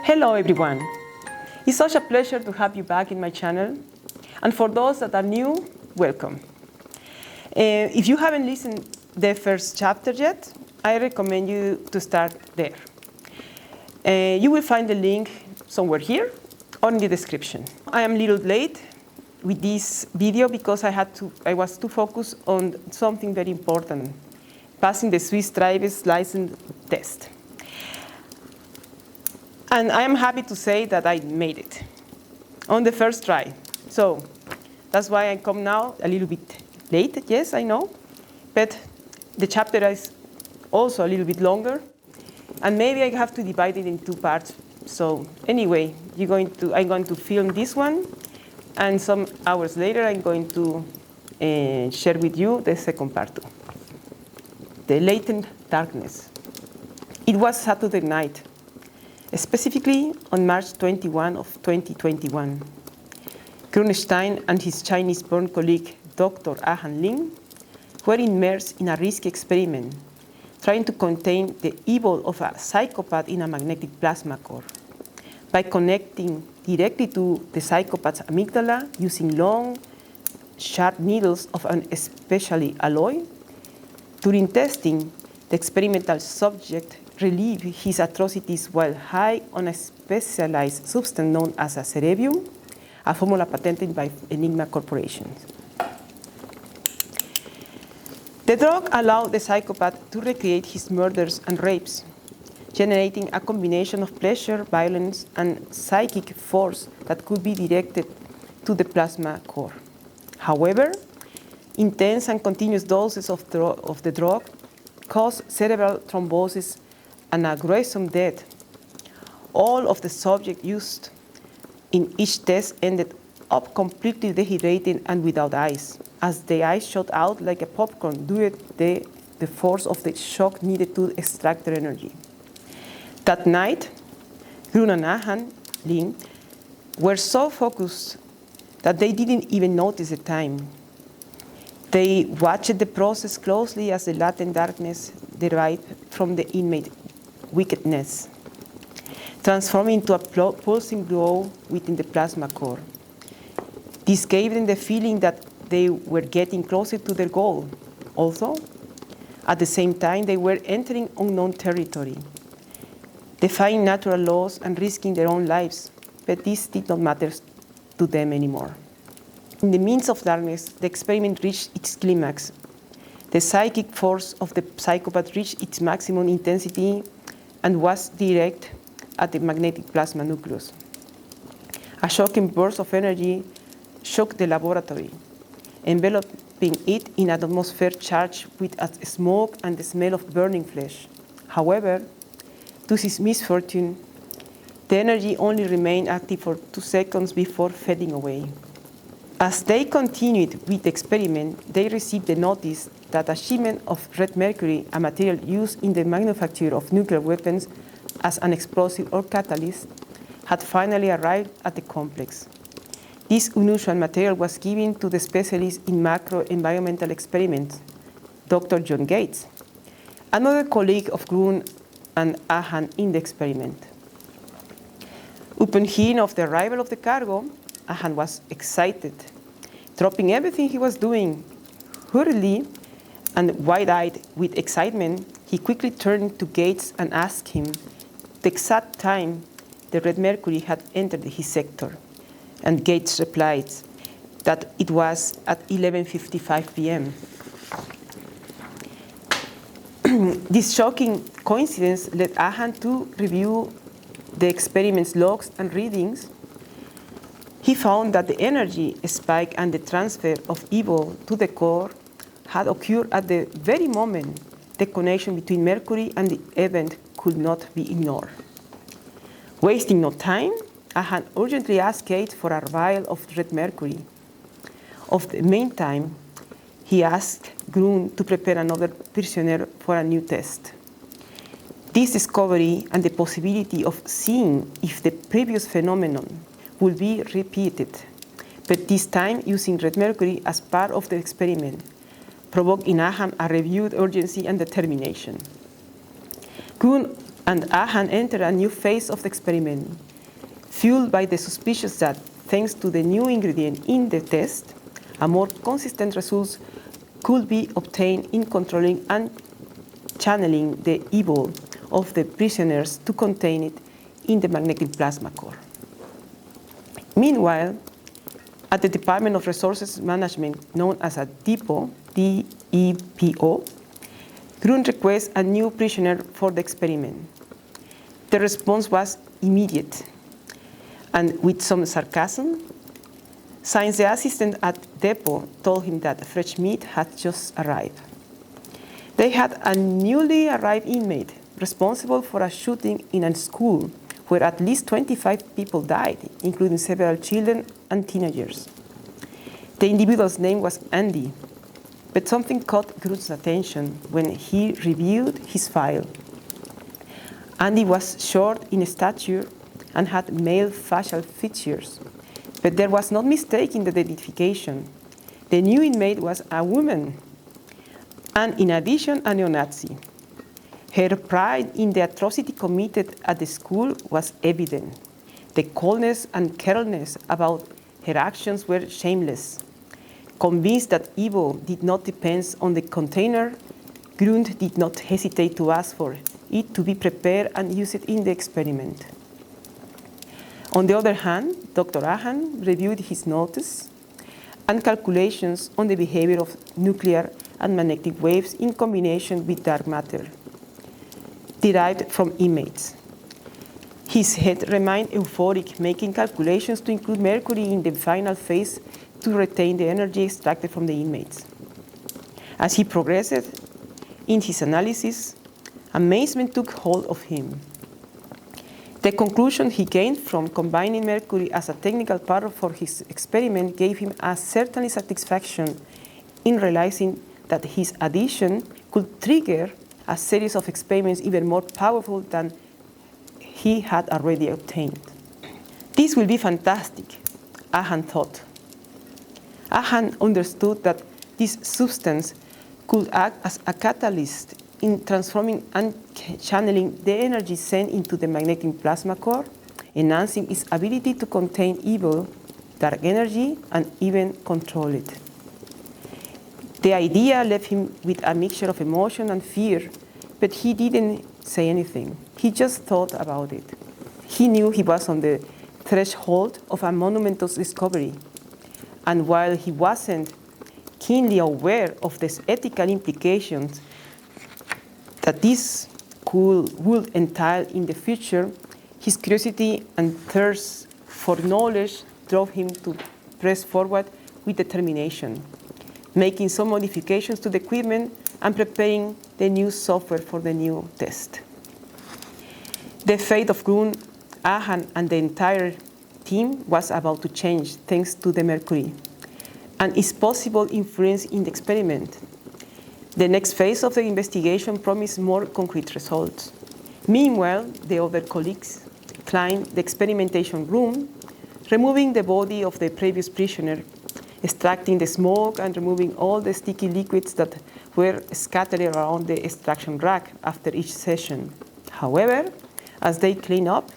Hello everyone. It's such a pleasure to have you back in my channel. And for those that are new, welcome. If you haven't listened the first chapter yet, I recommend you to start there. You will find the link somewhere here or in the description. I am a little late with this video because I was too focused on something very important, passing the Swiss driver's license test. And I am happy to say that I made it on the first try. So that's why I come now a little bit late, yes, I know. But the chapter is also a little bit longer. And maybe I have to divide it in two parts. So anyway, I'm going to film this one. And some hours later, I'm going to share with you the second part too. The latent darkness. It was Saturday night. Specifically on March 21 of 2021, Grün Stein and his Chinese-born colleague, Dr. Ahan were immersed in a risky experiment, trying to contain the evil of a psychopath in a magnetic plasma core. By connecting directly to the psychopath's amygdala using long, sharp needles of an specially alloy, during testing, the experimental subject relieved his atrocities while high on a specialized substance known as a cerebrium, a formula patented by Enigma Corporation. The drug allowed the psychopath to recreate his murders and rapes, generating a combination of pleasure, violence, and psychic force that could be directed to the plasma core. However, intense and continuous doses of the drug caused cerebral thrombosis and a gruesome death. All of the subjects used in each test ended up completely dehydrated and without eyes, as the eyes shot out like a popcorn due to the force of the shock needed to extract their energy. That night, Grün and Ahan were so focused that they didn't even notice the time. They watched the process closely as the latent darkness derived from the inmate wickedness, transforming into a pulsing glow within the plasma core. This gave them the feeling that they were getting closer to their goal. Also, at the same time, they were entering unknown territory, defying natural laws and risking their own lives, but this did not matter to them anymore. In the midst of darkness, the experiment reached its climax. The psychic force of the psychopath reached its maximum intensity and was directed at the magnetic plasma nucleus. A shocking burst of energy shook the laboratory, enveloping it in an atmosphere charged with smoke and the smell of burning flesh. However, to his misfortune, the energy only remained active for 2 seconds before fading away. As they continued with the experiment, they received the notice that a shipment of red mercury, a material used in the manufacture of nuclear weapons as an explosive or catalyst, had finally arrived at the complex. This unusual material was given to the specialist in macro-environmental experiments, Dr. John Gates, another colleague of Grün and Ahan in the experiment. Upon hearing of the arrival of the cargo, Ahan was excited. Dropping everything he was doing, hurriedly and wide-eyed with excitement, he quickly turned to Gates and asked him the exact time the red mercury had entered his sector. And Gates replied that it was at 11:55 p.m. This shocking coincidence led Ahan to review the experiment's logs and readings. He found that the energy spike and the transfer of evil to the core had occurred at the very moment the connection between mercury and the event could not be ignored. Wasting no time, Ahan urgently asked Gates for a vial of red mercury. Of the meantime, he asked Grün to prepare another prisoner for a new test. This discovery and the possibility of seeing if the previous phenomenon would be repeated, but this time using red mercury as part of the experiment, provoked in Ahan a renewed urgency and determination. Grün And Ahan entered a new phase of the experiment, fueled by the suspicion that, thanks to the new ingredient in the test, a more consistent result could be obtained in controlling and channeling the evil of the prisoners to contain it in the magnetic plasma core. Meanwhile, at the Department of Resources Management, known as a Depo, D-E-P-O, Grün requests a new prisoner for the experiment. The response was immediate, and with some sarcasm, since the assistant at Depo told him that fresh meat had just arrived. They had a newly arrived inmate responsible for a shooting in a school where at least 25 people died, including several children and teenagers. The individual's name was Andy, but something caught Grün's attention when he reviewed his file. Andy was short in stature and had male facial features, but there was no mistake in the identification. The new inmate was a woman, and in addition, a neo-Nazi. Her pride in the atrocity committed at the school was evident. The coldness and carelessness about her actions were shameless. Convinced that evil did not depend on the container, Grün did not hesitate to ask for it to be prepared and used in the experiment. On the other hand, Dr. Ahan reviewed his notes and calculations on the behavior of nuclear and magnetic waves in combination with dark matter derived from inmates. His head remained euphoric, making calculations to include mercury in the final phase to retain the energy extracted from the inmates. As he progressed in his analysis, amazement took hold of him. The conclusion he gained from combining mercury as a technical part for his experiment gave him a certain satisfaction in realizing that his addition could trigger a series of experiments even more powerful than he had already obtained. This will be fantastic, Ahan thought. Ahan understood that this substance could act as a catalyst in transforming and channeling the energy sent into the magnetic plasma core, enhancing its ability to contain evil, dark energy, and even control it. The idea left him with a mixture of emotion and fear, but he didn't say anything. He just thought about it. He knew he was on the threshold of a monumental discovery, and while he wasn't keenly aware of the ethical implications that this would entail in the future, his curiosity and thirst for knowledge drove him to press forward with determination, making some modifications to the equipment and preparing the new software for the new test. The fate of Grün, Ahan, and the entire team was about to change thanks to the mercury and its possible influence in the experiment. The next phase of the investigation promised more concrete results. Meanwhile, the other colleagues climbed the experimentation room, removing the body of the previous prisoner, extracting the smoke and removing all the sticky liquids that were scattered around the extraction rack after each session. However, as they cleaned up,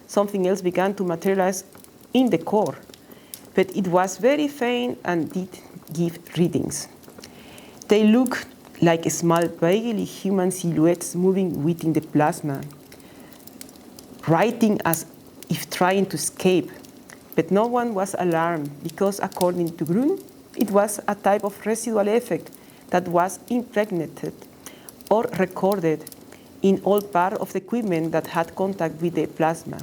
something else began to materialize in the core, but it was very faint and did give readings. They looked like small, vaguely human silhouettes moving within the plasma, writhing as if trying to escape. But no one was alarmed because, according to Grün, it was a type of residual effect that was impregnated or recorded in all parts of the equipment that had contact with the plasma.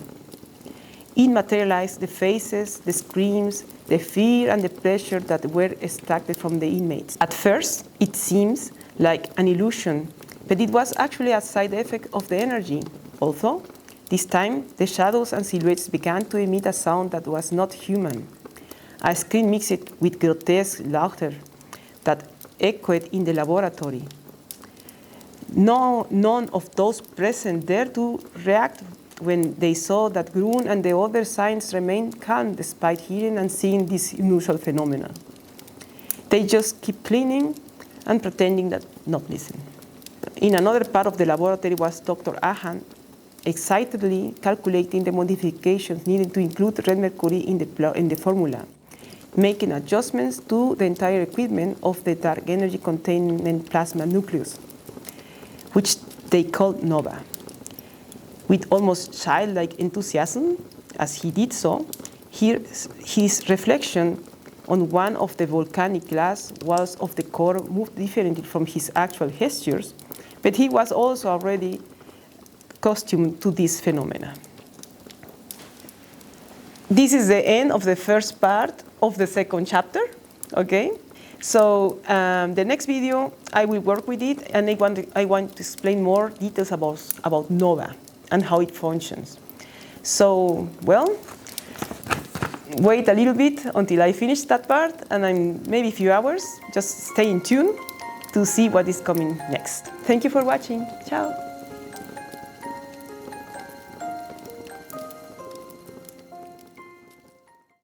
It materialized the faces, the screams, the fear, and the pleasure that were extracted from the inmates. At first, it seems like an illusion, but it was actually a side effect of the energy. Although, this time, the shadows and silhouettes began to emit a sound that was not human, a scream mixed with grotesque laughter that echoed in the laboratory. None of those present dared to react when they saw that Grün and the other scientists remained calm despite hearing and seeing this unusual phenomenon. They just kept cleaning and pretending that not listen. In another part of the laboratory was Dr. Ahan, excitedly calculating the modifications needed to include red mercury in the formula, making adjustments to the entire equipment of the dark energy containing plasma nucleus, which they called NOVA. With almost childlike enthusiasm, as he did so, his reflection on one of the volcanic glass walls of the core moved differently from his actual gestures, but he was also already accustomed to this phenomena. This is the end of the first part of the second chapter, okay? So the next video, I will work with it, and I want to explain more details about NOVA and how it functions. So, well, wait a little bit until I finish that part, and maybe a few hours. Just stay in tune to see what is coming next. Thank you for watching. Ciao.